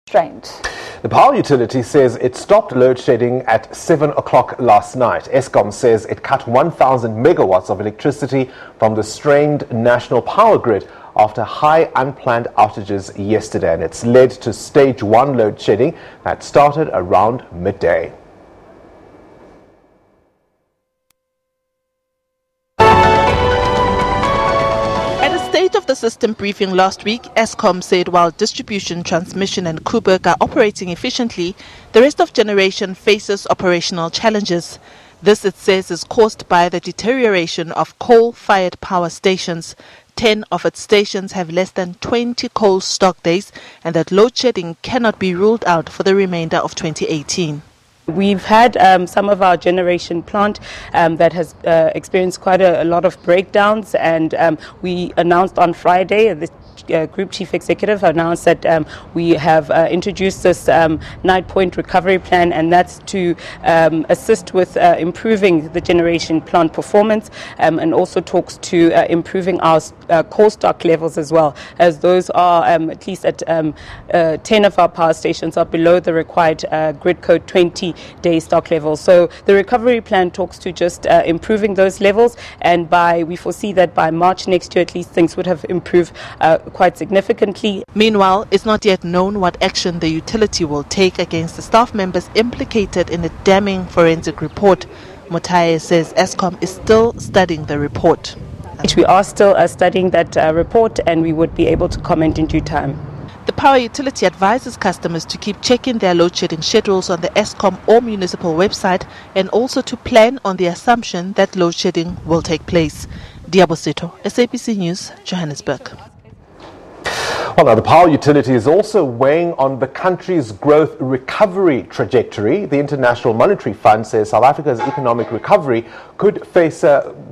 Constraint. The power utility says it stopped load shedding at 7 o'clock last night. Eskom says it cut 1,000 megawatts of electricity from the strained national power grid after high unplanned outages yesterday, and it's led to stage 1 load shedding that started around midday. State of the system briefing last week, Eskom said while distribution, transmission and Kuberg are operating efficiently, the rest of generation faces operational challenges. This, it says, is caused by the deterioration of coal-fired power stations. 10 of its stations have less than 20 coal stock days, and that load shedding cannot be ruled out for the remainder of 2018. We've had some of our generation plant that has experienced quite a lot of breakdowns, and we announced on Friday, the Group Chief Executive announced that we have introduced this night point recovery plan, and that's to assist with improving the generation plant performance, and also talks to improving our coal stock levels as well, as those are at least at 10 of our power stations are below the required grid code 20-day stock levels. So the recovery plan talks to just improving those levels, and we foresee that by March next year at least things would have improved quite significantly. Meanwhile, it's not yet known what action the utility will take against the staff members implicated in a damning forensic report. Motaye says Eskom is still studying the report. We are still studying that report, and we would be able to comment in due time. The power utility advises customers to keep checking their load shedding schedules on the Eskom or municipal website, and also to plan on the assumption that load shedding will take place. Diabosito, SABC News, Johannesburg. Well, now the power utility is also weighing on the country's growth recovery trajectory. The International Monetary Fund says South Africa's economic recovery could face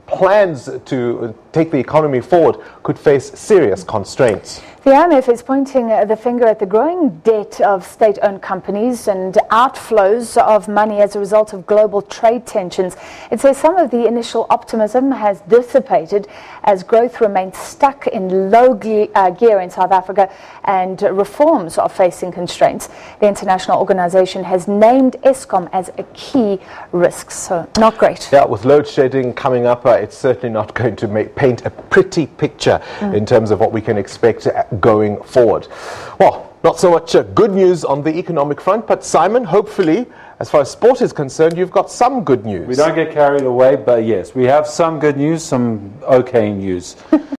plans to take the economy forward could face serious constraints. The IMF is pointing the finger at the growing debt of state-owned companies and outflows of money as a result of global trade tensions. It says some of the initial optimism has dissipated as growth remains stuck in low gear in South Africa and reforms are facing constraints. The international organization has named Eskom as a key risk, so not great. Yeah, with load shedding coming up, it's certainly not going to paint a pretty picture in terms of what we can expect going forward. Well, not so much good news on the economic front, but Simon, hopefully, as far as sport is concerned, you've got some good news. We don't get carried away, but yes, we have some good news, some okay news.